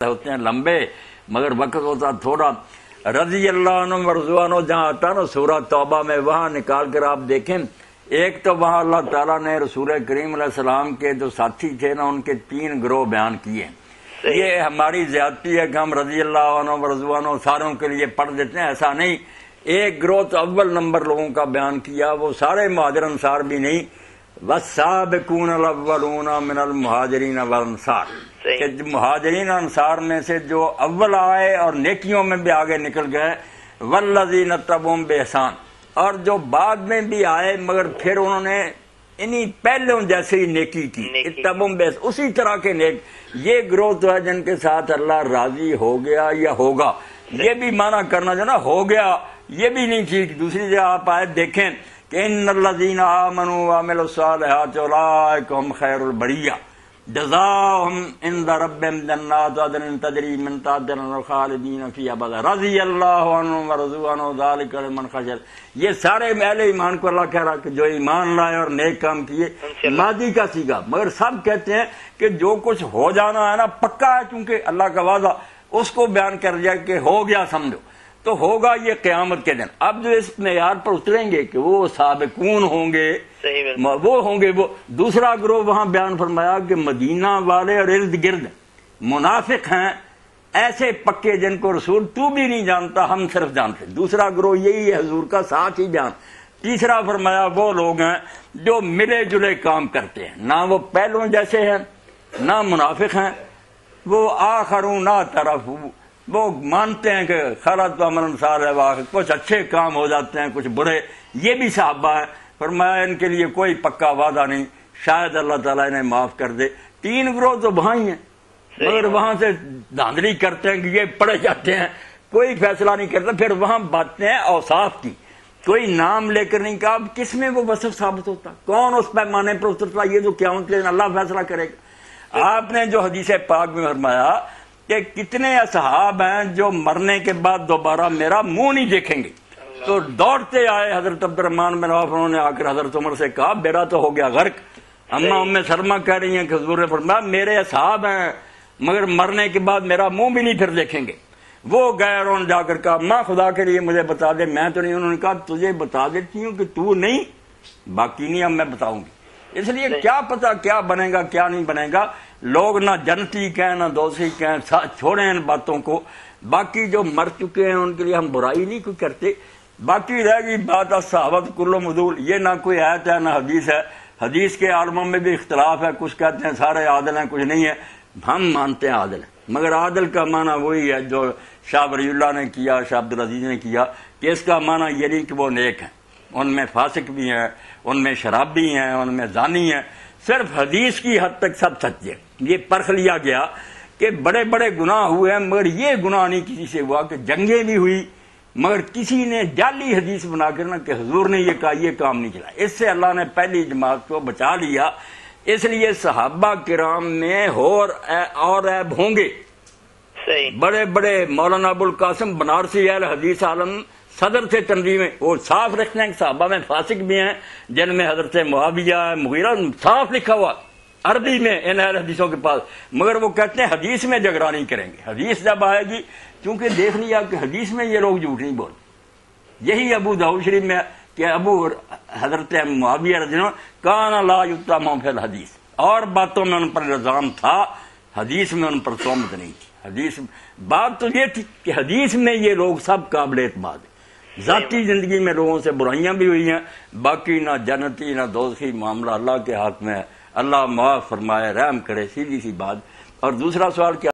ہوتے ہیں لمبے مگر وقت ہوتا تھوڑا. رضی اللہ عنہ ورضوا عنہ جہاں آتا نا سورہ توبہ میں، وہاں نکال کر آپ دیکھیں. ایک تو وہاں اللہ تعالیٰ نے رسول کریم علیہ السلام کے جو ساتھی تھے نا ان کے 3 گروہ بیان کیے. یہ ہماری زیادتی ہے کہ ہم رضی اللہ عنہ ورضوا عنہ ساروں کے لیے پڑھ دیتے ہیں، ایسا نہیں. ایک گروہ تو اول نمبر لوگوں کا بیان کیا، وہ سارے مہاجر انصار بھی نہیں، والسابقون الاولون من المہاجرین والانصار، کہ مہاجرین انصار میں سے جو اول آئے اور نیکیوں میں بھی آگے نکل گئے، والذین اتبعوہم بإحسان، اور جو بعد میں بھی آئے مگر پھر انہوں نے انہی پہلوں جیسے ہی نیکی کی، اتبعوہم بإحسان، اسی طرح کے نیک. یہ گروہ تو ہے جن کے ساتھ اللہ راضی ہو گیا یا ہوگا. یہ بھی معنی کرنا جو نا ہو گیا یہ بھی نہیں ٹھیک. دوسری جگہ آپ آیت دیکھیں کہ ان الذین آمنوا وعملوا الصالحات اولئک هم خیر البریہ جزاؤہم عند ربہم جنات عدن تجری من تحتہا الانہار خالدین فیہا ابدا رضی اللہ عنہم ورضوا عنہ ذلک لمن خشی. یہ سارے اہل ایمان کو اللہ کہہ رہا کہ جو ایمان لائے اور نیک کام کیے، ماضی کا سیگا. مگر سب کہتے ہیں کہ جو کچھ ہو جانا ہے نا پکا ہے، چونکہ اللہ کا وعدہ اس کو بیان کر دیا کہ ہو گیا سمجھو تو ہوگا یہ قیامت کے دن. اب جو اس معیار پر اتریں گے کہ وہ سابقون ہوں گے، وہ ہوں گے. وہ دوسرا گروہ وہاں بیان فرمایا کہ مدینہ والے اور ارد گرد منافق ہیں ایسے پکے جن کو رسول تو بھی نہیں جانتا، ہم صرف جانتے. دوسرا گروہ یہی ہے حضور کا ساتھ ہی بیان. تیسرا فرمایا وہ لوگ ہیں جو ملے جلے کام کرتے ہیں، نہ وہ پہلوں جیسے ہیں نہ منافق ہیں. وہ آخرون لا طرف، وہ مانتے ہیں کہ خلط عمل صالح، کچھ اچھے کام ہو جاتے ہیں کچھ برے. یہ بھی صحابہ ہیں. فرمایا ان کے لیے کوئی پکا وعدہ نہیں، شاید اللہ تعالیٰ انہیں معاف کر دے. 3 گروہ تو وہاں ہی ہیں مگر وہاں سے دھاندلی کرتے ہیں کہ یہ پڑھے جاتے ہیں، کوئی فیصلہ نہیں کرتا. پھر وہاں باتیں ہیں اوصاف کی، کوئی نام لے کر نہیں کہا. اب کس میں وہ وصف ثابت ہوتا، کون اس پیمانے پر اترتا، یہ تو قیامت کے دن اللہ فیصلہ کرے گا. آپ نے جو حدیث پاک میں فرمایا کہ کتنے اصحاب ہیں جو مرنے کے بعد دوبارہ میرا منہ نہیں دیکھیں گے، تو دوڑتے آئے حضرت عبد الرحمن بن عوف، انہوں نے آ کر حضرت عمر سے کہا میرا تو ہو گیا غرق. اما ام سلمہ کہہ رہی ہیں کہ حضور نے فرمایا میرے اصحاب ہیں مگر مرنے کے بعد میرا منہ بھی نہیں پھر دیکھیں گے. وہ گئے اور انہوں نے جا کر کہا ماں خدا کے لیے مجھے بتا دے، میں تو نہیں. انہوں نے کہا تجھے بتا دیتی ہوں کہ تو نہیں، باقی نہیں اب میں بتاؤں گی. اس لیے کیا پتا کیا بنے گا کیا نہیں بنے گا. لوگ نہ جنتی کہیں نہ دوزخی کہیں، چھوڑیں ان باتوں کو. باقی جو مر چکے ہیں ان کے لیے ہم برائی نہیں کوئی کرتے. باقی رہ گئی بات صحابت کلہم عدول، یہ نہ کوئی آیت ہے نہ حدیث ہے. حدیث کے عالموں میں بھی اختلاف ہے، کچھ کہتے ہیں سارے عادل ہیں، کچھ نہیں ہے. ہم مانتے ہیں عادل ہیں، مگر عادل کا معنی وہی ہے جو شاہ ولی اللہ نے کیا، شاہ عبدالعزیز نے کیا، کہ اس کا معنی یہ نہیں کہ وہ نیک ہیں. ان میں فاسق بھی ہیں، ان میں شرابی ہیں، ان میں زانی ہیں. صرف حدیث کی حد تک سب سچے. یہ پرکھ لیا گیا کہ بڑے بڑے گناہ ہوئے ہیں مگر یہ گناہ نہیں کسی سے ہوا، کہ جنگیں بھی ہوئی مگر کسی نے جعلی حدیث بنا کر نہ کہ حضور نے یہ کہا یہ کام نہیں چلا. اس سے اللہ نے پہلی جماعت کو بچا لیا. اس لیے صحابہ کرام میں اور عیب ہوں گے. بڑے بڑے مولانا ابو القاسم بنارسی اہل حدیث عالم صدر سے تنظیم میں وہ صاف رکھتے ہیں کہ صحابہ میں فاسق بھی ہیں، جن میں حضرت معاویہ مغیرہ صاف لکھا ہوا عربی میں ان اہل حدیثوں کے پاس. مگر وہ کہتے ہیں حدیث میں جھگڑا نہیں کریں گے. حدیث جب آئے گی، چونکہ دیکھ لیا کہ حدیث میں یہ لوگ جھوٹ نہیں بولتے. یہی ابو داؤد شریف میں کہ ابو حضرت معاویہ رضی اللہ عنہ کان لا یتهم فی الحدیث، اور باتوں میں ان پر الزام تھا، حدیث میں ان پر تہمت نہیں تھی. حدیث بات تو یہ تھی کہ حدیث میں یہ لوگ سب قابل اعتماد ہیں. ذاتی زندگی میں لوگوں سے برائیاں بھی ہوئی ہیں، باقی نہ جنتی نہ دوزخی معاملہ اللہ کے ہاتھ میں ہے. اللہ معاف فرمائے، رحم کرے. سیدھی سی بات. اور دوسرا سوال کیا